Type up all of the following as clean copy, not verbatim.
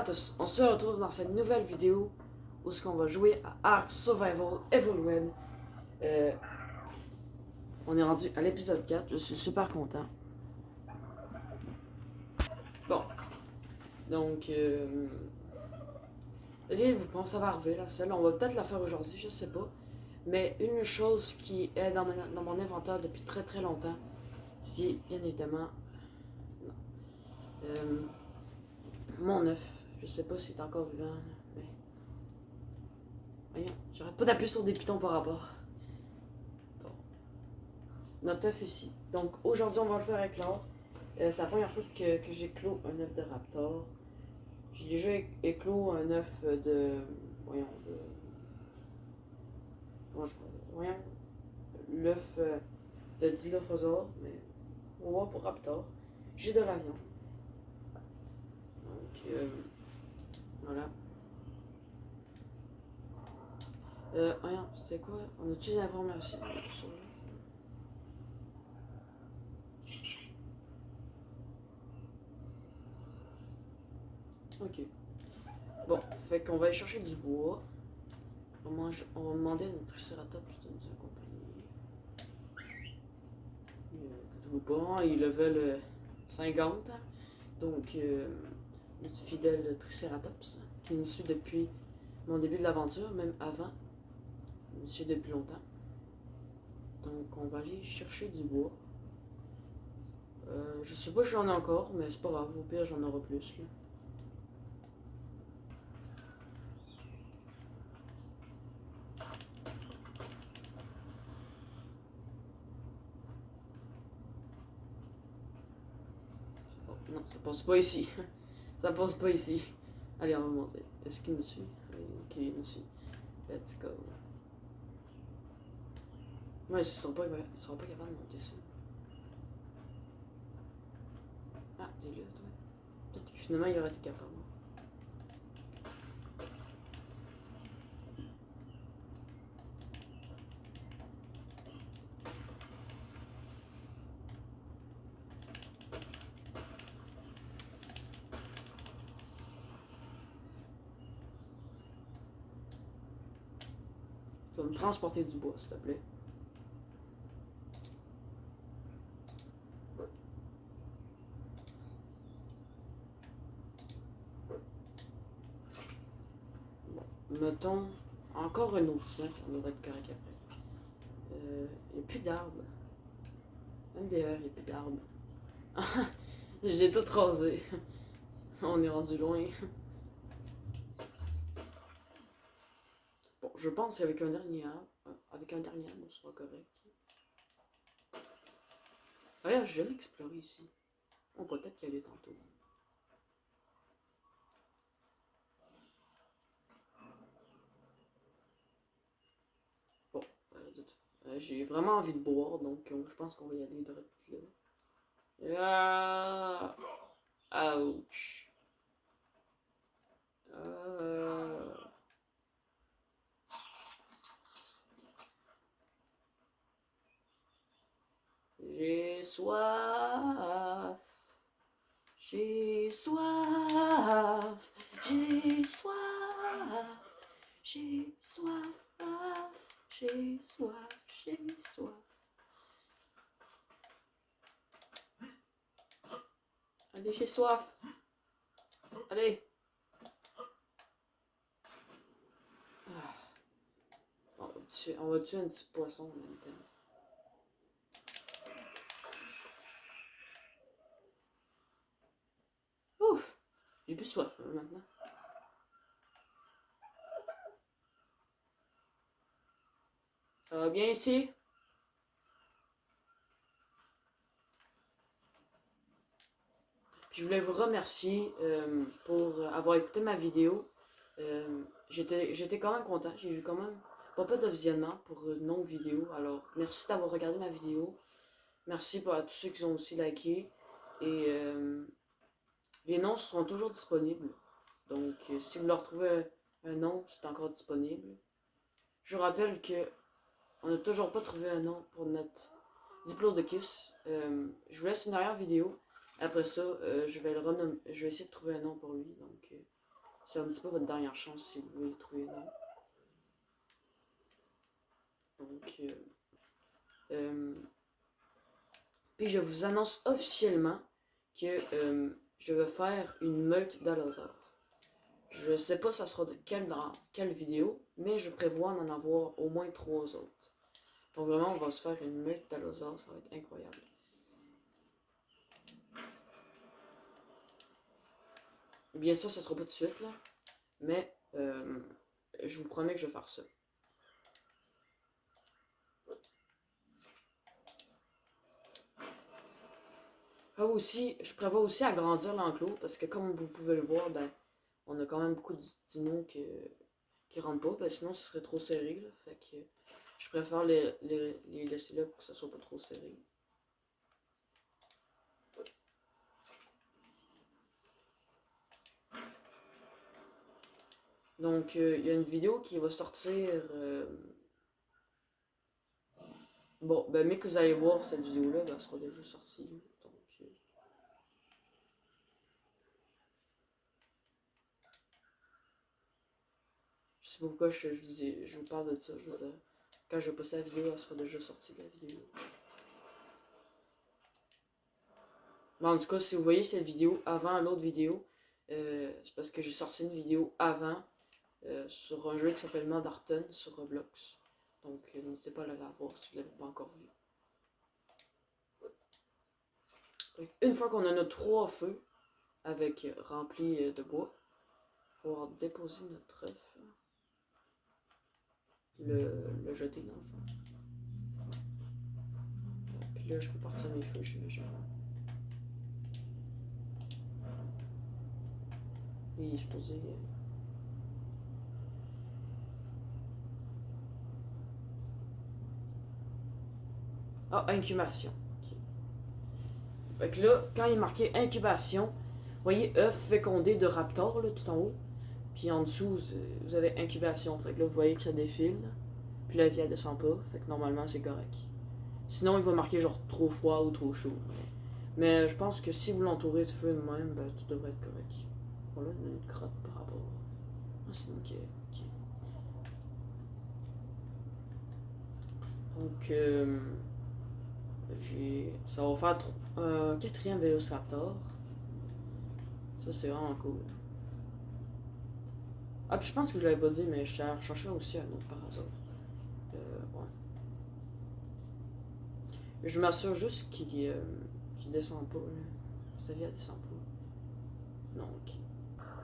à tous, on se retrouve dans cette nouvelle vidéo où ce qu'on va jouer à Ark Survival Evolved. On est rendu à l'épisode 4, je suis super content. Bon, donc vous pensez ça va arriver là, celle, on va peut-être la faire aujourd'hui, je sais pas. Mais une chose qui est dans mon inventaire depuis très très longtemps, c'est bien évidemment mon œuf. Je sais pas s'il est encore vivant, mais voyons, j'arrête pas d'appuyer sur des pitons par rapport. Notre œuf ici. Donc aujourd'hui on va le faire éclore. C'est la première fois que j'éclose un œuf de raptor. J'ai déjà éclos un œuf de. Voyons, de. Comment je parle? Voyons. L'œuf de Dilophosaure, mais on va voir pour raptor. J'ai de la viande. Donc voilà. Voyons, c'était quoi? On a-tu des informations sur lui? Ok. Bon, fait qu'on va aller chercher du bois. On va demander à notre Triceratops de nous accompagner. Écoutez-vous pas, il level 50. Donc, notre fidèle Triceratops, qui nous suit depuis mon début de l'aventure, même avant. Il nous suit depuis longtemps. Donc, on va aller chercher du bois. Je sais pas si j'en ai encore, mais c'est pas grave. Au pire, j'en aurai plus. Là. Oh, non, ça passe pas ici. Ça passe pas ici. Allez, on va monter. Est-ce qu'il nous suit? Ok, il nous suit. Let's go. Ouais, ils seront pas capables de monter ça. Ah, t'es là, toi. Peut-être que finalement, il aurait été capable. Tu vas me transporter du bois, s'il te plaît. Bon, mettons encore un autre sac, on devrait être correct après. Il n'y a plus d'arbres. MDR, il n'y a plus d'arbres. J'ai tout rasé. On est rendu loin. Bon, je pense qu'avec un dernier arbre, on sera correct. Regarde, j'ai jamais exploré ici. On peut peut-être y aller tantôt. Bon, j'ai vraiment envie de boire, donc je pense qu'on va y aller direct là. Ah, ouch. J'ai soif. J'ai soif. J'ai soif. J'ai soif. J'ai soif. J'ai soif. Allez, j'ai soif. Allez. On va tuer un petit poisson en même temps. Ouf! J'ai plus soif maintenant. Ça va bien ici? Puis je voulais vous remercier pour avoir écouté ma vidéo. J'étais quand même content. J'ai vu quand même pas de visionnement pour une longue vidéo. Alors, merci d'avoir regardé ma vidéo. Merci à tous ceux qui ont aussi liké. Et les noms seront toujours disponibles. Donc, si vous leur trouvez un nom, c'est encore disponible. Je vous rappelle que on n'a toujours pas trouvé un nom pour notre Diplodocus. Je vous laisse une dernière vidéo. Après ça, je vais essayer de trouver un nom pour lui. Donc, C'est un petit peu votre dernière chance si vous voulez trouver non. Donc, puis je vous annonce officiellement que je vais faire une meute d'allosaures. Je sais pas ça sera dans quelle vidéo, mais je prévois d'en avoir au moins 3 autres. Donc vraiment, on va se faire une meute d'allosaures, ça va être incroyable. Bien sûr, ça sera pas tout de suite, là, mais je vous promets que je vais faire ça. Je prévois aussi agrandir l'enclos, parce que comme vous pouvez le voir, ben, on a quand même beaucoup de dinos qui rentrent pas, ben, sinon ce serait trop serré, là, fait que je préfère les laisser là pour que ça soit pas trop serré. Donc, il y a une vidéo qui va sortir. Bon, ben, mais que vous allez voir cette vidéo-là, ben, elle sera déjà sortie. Donc, je sais pas pourquoi je vous parle de ça. Je veux dire, quand je vais passer la vidéo, elle sera déjà sortie la vidéo. Bon, en tout cas, si vous voyez cette vidéo avant l'autre vidéo, c'est parce que j'ai sorti une vidéo avant sur un jeu qui s'appelle Mandarton sur Roblox. Donc, n'hésitez pas à aller la voir si vous ne l'avez pas encore vu. Une fois qu'on a nos 3 feux avec remplis de bois, il va pouvoir déposer notre œuf, le jeter dans le fond. Puis là, je peux partir mes feux, j'imagine. Il est supposé. Ah, incubation. Okay. Fait que là, quand il est marqué incubation, vous voyez œuf fécondé de raptor, là, tout en haut. Puis en dessous, vous avez incubation. Fait que là, vous voyez que ça défile. Puis la vie, elle descend pas. Fait que normalement, c'est correct. Sinon, il va marquer genre trop froid ou trop chaud. Mais je pense que si vous l'entourez de feu de même, ben, tout devrait être correct. Voilà, une crotte par rapport. Ah, c'est ok. Donc, ça va faire un 4e Vélociraptor. Ça, c'est vraiment cool. Ah, puis je pense que je l'avais pas dit, mais je cherchais aussi un autre par hasard. Ouais. Je m'assure juste qu'il descend pas. Là. Sa vie, elle descend pas. Donc,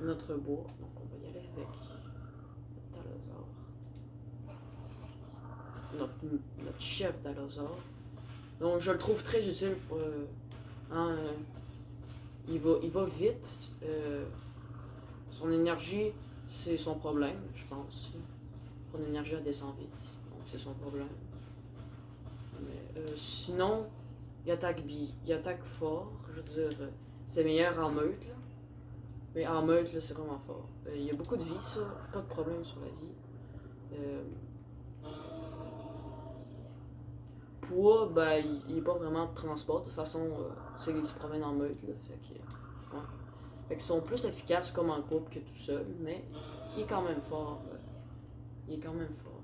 notre bois. Donc, on va y aller avec notre allosaure. Notre chef d'allosaure. Donc, je le trouve très utile. Hein, il va vite. Son énergie, c'est son problème, je pense. Son énergie, elle descend vite. Donc, c'est son problème. Mais sinon, il attaque fort. Je veux dire, c'est meilleur en meute, là. Mais en meute, là, c'est vraiment fort. Il y a beaucoup de vie, ça. Pas de problème sur la vie. Poids, ben, il est pas vraiment de transport. De toute façon, c'est lui qui se promène en meute, là. Fait que, ouais. Fait qu'ils sont plus efficaces comme en groupe que tout seul, mais il est quand même fort. Il est quand même fort.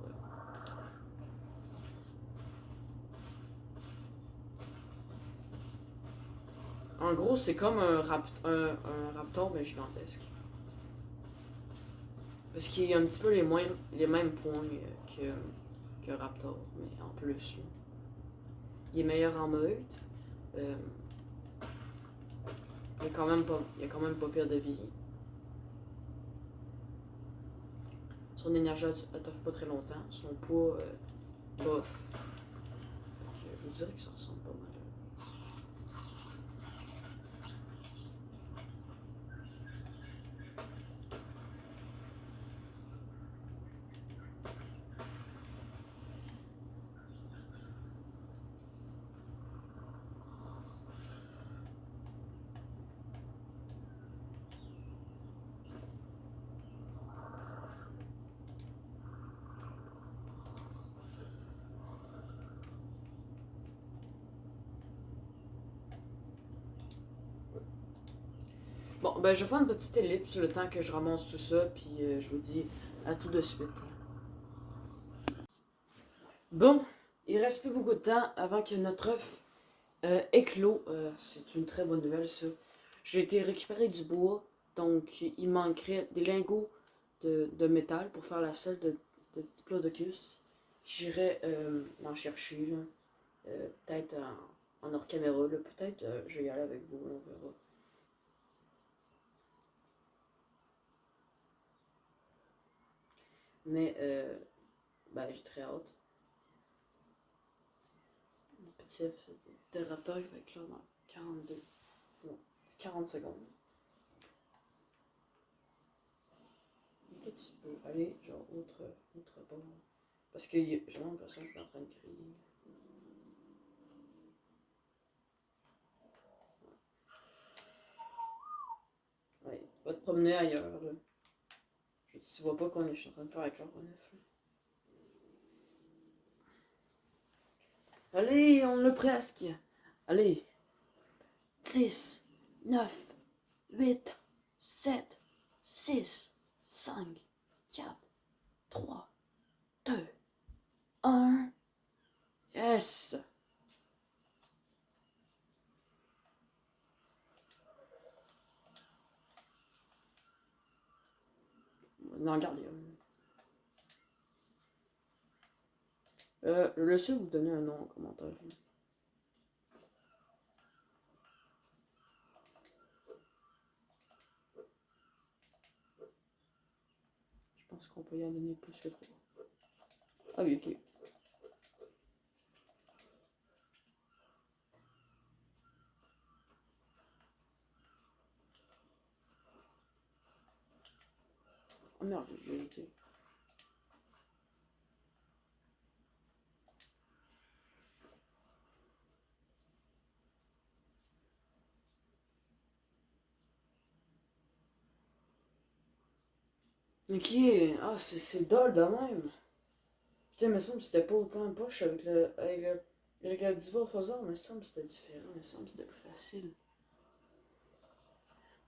En gros, c'est comme un raptor, mais gigantesque. Parce qu'il a un petit peu les mêmes points qu'un raptor, mais en plus. Là. Il est meilleur en meute. Il a quand même pas pire de vie. Son énergie elle t'offre pas très longtemps. Son poids, bof. Donc, je vous dirais que ça ressemble pas mal. Bon, ben je vais faire une petite ellipse le temps que je ramasse tout ça, puis je vous dis à tout de suite. Bon, il reste plus beaucoup de temps avant que notre œuf éclot. C'est une très bonne nouvelle, ça. J'ai été récupérer du bois, donc il manquerait des lingots de métal pour faire la selle de Diplodocus. J'irai m'en chercher, là. Peut-être en hors caméra, là. Peut-être je vais y aller avec vous, on verra. Mais, ben, j'ai très hâte. Le petit œuf de raptor, il va être là dans 42, non, 40 secondes. Un petit peu. Allez, genre, autre bord. Parce que j'ai vraiment l'impression qu'il est en train de crier. Allez, va te promener ailleurs, là. Tu vois pas je suis en train de faire avec l'aéronef. Allez, on l'a presque. Allez. 10, 9, 8, 7, 6, 5, 4, 3, 2, 1. Yes! Non, regardez. Laissez vous donner un nom en commentaire. Je pense qu'on peut y en donner plus que 3. Ah oui, ok. Oh merde, j'ai été. Ok, ah c'est dull de même. Putain, il me semble que c'était pas autant poche avec le Divorphosaure, mais il me semble que c'était différent, il me semble que c'était plus facile.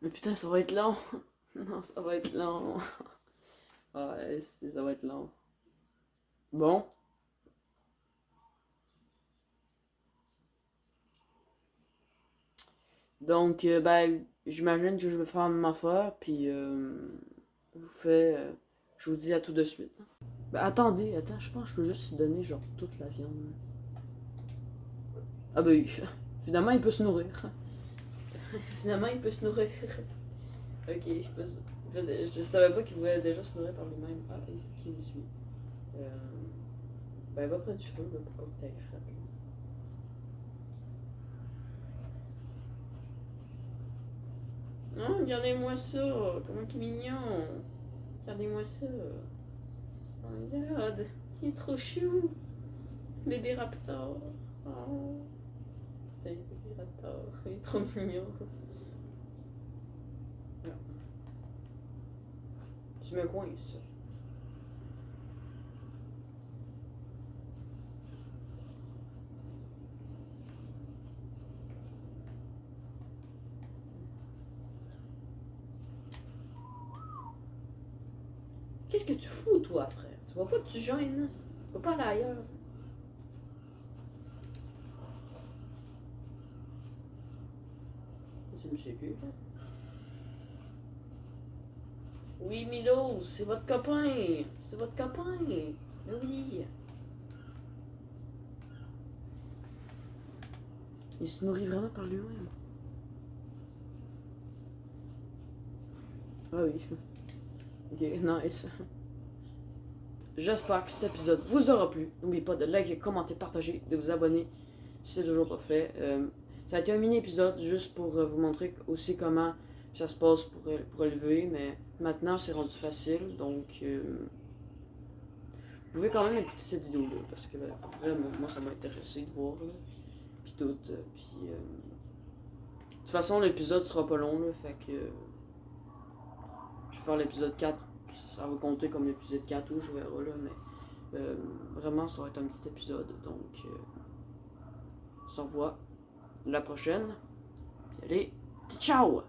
Mais putain, ça va être long. Non, ça va être long. Ouais, ça va être long. Bon. Donc, ben, j'imagine que je vais faire ma affaire, puis je vous dis à tout de suite. Ben, attendez, je pense que je peux juste donner genre toute la viande. Ah ben oui, finalement il peut se nourrir. Finalement il peut se nourrir. Ok, je savais pas qu'il pouvait déjà se nourrir par lui-même. Ah, qui me suit. Ben va près du feu, là, pour pas que t'ailles frappe. Non, regardez-moi ça, comment qu'il est mignon. Regardez-moi ça. Oh regarde, il est trop chou. Bébé raptor. Oh. Putain, bébé raptor, il est trop mignon. Non. Tu me coinces. Qu'est-ce que tu fous, toi, frère? Tu vois pas que tu gênes? Tu vas pas aller ailleurs. C'est monsieur Q, là. Oui, Milo, c'est votre copain. C'est votre copain. Mais oui. Il se nourrit vraiment par lui-même. Ah oui. Ok, nice. J'espère que cet épisode vous aura plu. N'oubliez pas de liker, commenter, partager, de vous abonner si c'est toujours pas fait. Ça a été un mini épisode juste pour vous montrer aussi comment ça se passe pour élever, mais maintenant c'est rendu facile, donc vous pouvez quand même écouter cette vidéo là parce que ben, pour vrai, moi ça m'a intéressé de voir là, puis tout, puis de toute façon l'épisode sera pas long là, fait que je vais faire l'épisode 4, ça va compter comme l'épisode 4 ou je verrai là, mais vraiment ça va être un petit épisode, donc on se revoit la prochaine. Puis allez, ciao!